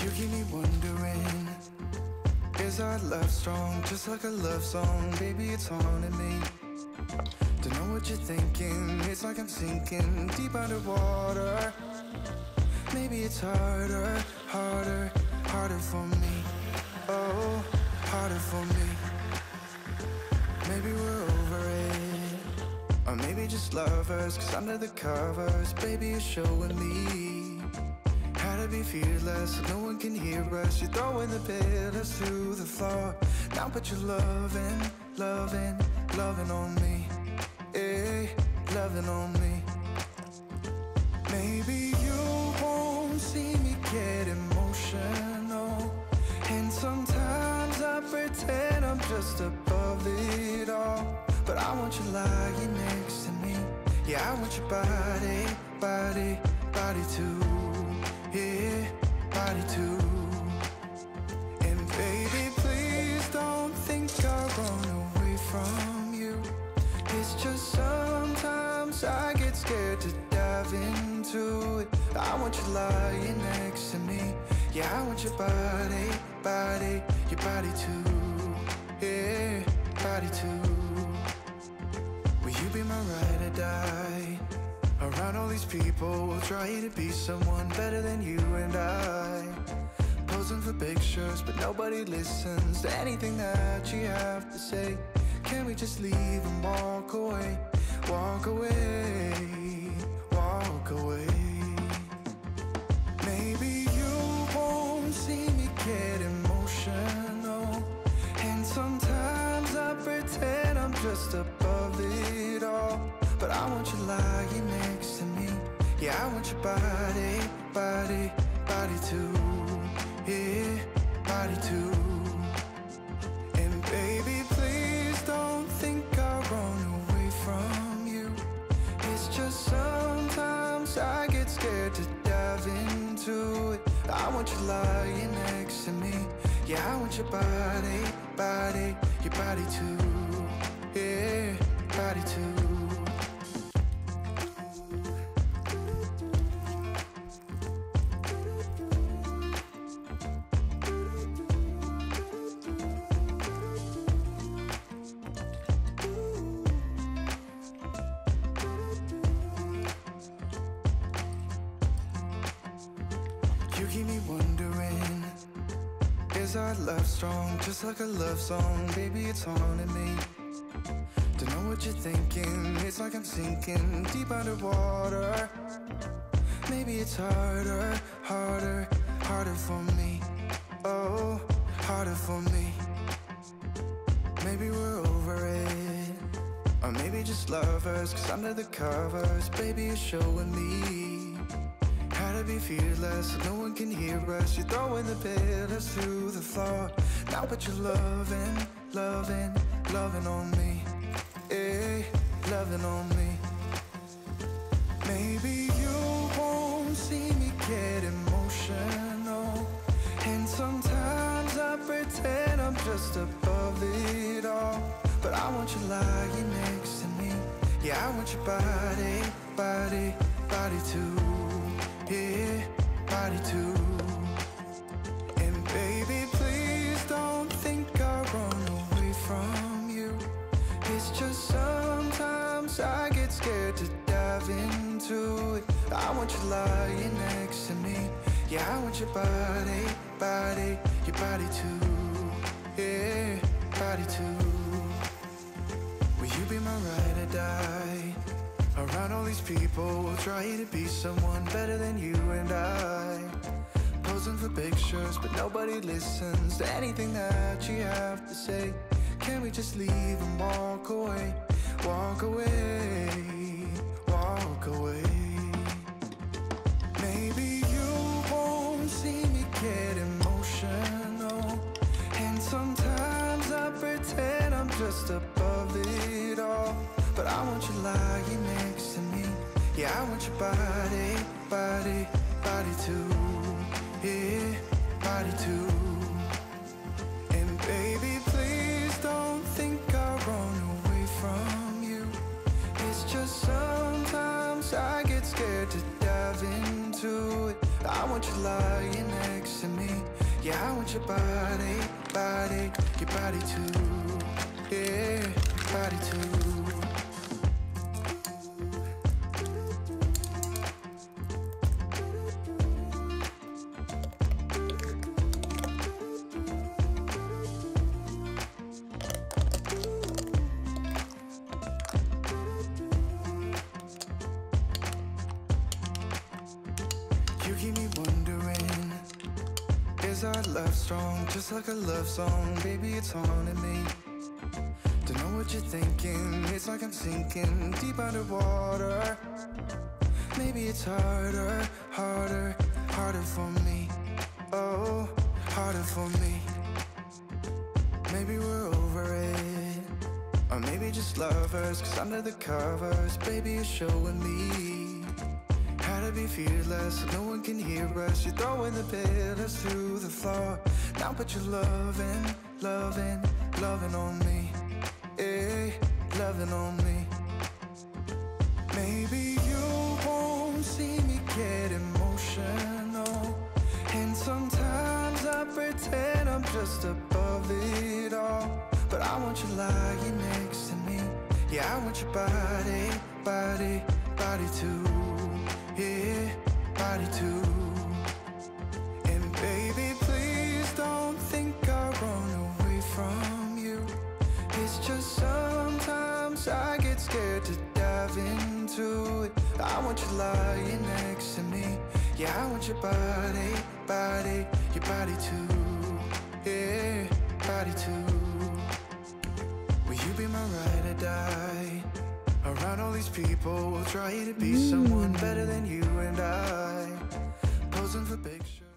You keep me wondering, is our love strong? Just like a love song, baby, it's haunting me. Don't know what you're thinking, it's like I'm sinking deep underwater. Maybe it's harder, harder, harder for me. Oh, harder for me. Maybe we're over it, or maybe just lovers, cause under the covers, baby, you're showing me how to be fearless, so no one can hear us. You're throwing the pillars through the floor. Now put your loving, loving, loving on me. Eh, loving on me. Maybe you won't see me get emotional, and sometimes I pretend I'm just above it all. But I want you lying next to me. Yeah, I want your body, body, body too. Yeah, body too. And baby, please don't think I'll run away from you. It's just sometimes I get scared to dive into it. I want you lying next to me. Yeah, I want your body, body, your body too. Yeah, body too. Will you be my ride or die? Around all these people, we'll try to be someone better than you and I. Posing for pictures, but nobody listens to anything that you have to say. Can we just leave and walk away? Walk away, walk away. Maybe you won't see me get emotional, and sometimes I pretend I'm just above it all. But I want you lying next to me. Yeah, I want your body, body, body too. Yeah, body too. And baby, please don't think I'll run away from you. It's just sometimes I get scared to dive into it. I want you lying next to me. Yeah, I want your body, body, your body too. Yeah, body too. You keep me wondering, is our love strong? Just like a love song, baby, it's haunting me. Don't know what you're thinking, it's like I'm sinking deep underwater. Maybe it's harder, harder, harder for me. Oh, harder for me. Maybe we're over it, or maybe just lovers, cause under the covers, baby, you're showing me how to be fearless, so no one can hear us. You're throwing the pillars through the floor. Now put your loving, loving, loving on me. Eh, loving on me. Maybe you won't see me get emotional, and sometimes I pretend I'm just above it all. But I want you lying next to me. Yeah, I want your body, body, body too. Yeah, body too. And baby, please don't think I'll run away from you. It's just sometimes I get scared to dive into it. I want you lying next to me. Yeah, I want your body, body, your body too. Yeah, body too. Will you be my ride or die? Around all these people, we'll try to be someone better than you and I. Posing for pictures, but nobody listens to anything that you have to say. Can we just leave and walk away? Walk away, walk away. Maybe you won't see me get emotional, and sometimes I pretend I'm just above it all. But I want you lying next to me. Yeah, I want your body, body, body too. Yeah, body too. And baby, please don't think I'll run away from you. It's just sometimes I get scared to dive into it. I want you lying next to me. Yeah, I want your body, body, your body too. Yeah, body too. You keep me wondering, is our love strong? Just like a love song, baby, it's haunting me. Don't know what you're thinking, it's like I'm sinking deep underwater. Maybe it's harder, harder, harder for me. Oh, harder for me. Maybe we're over it, or maybe just lovers, 'cause under the covers, baby, you're showing me how to be fearless so no one can hear us. You're throwing the pillars through the floor. Now put your loving, loving, loving on me. Eh, loving on me. Maybe you won't see me get emotional, and sometimes I pretend I'm just above it all. But I want you lying next to me. Yeah, I want your body, body, body too. Yeah, body too. And baby, please don't think I'll run away from you. It's just sometimes I get scared to dive into it. I want you lying next to me. Yeah, I want your body, body, your body too. Yeah, body too. Will you be my ride or die? Around all these people, we'll try to be someone better than you and I. Posing for pictures.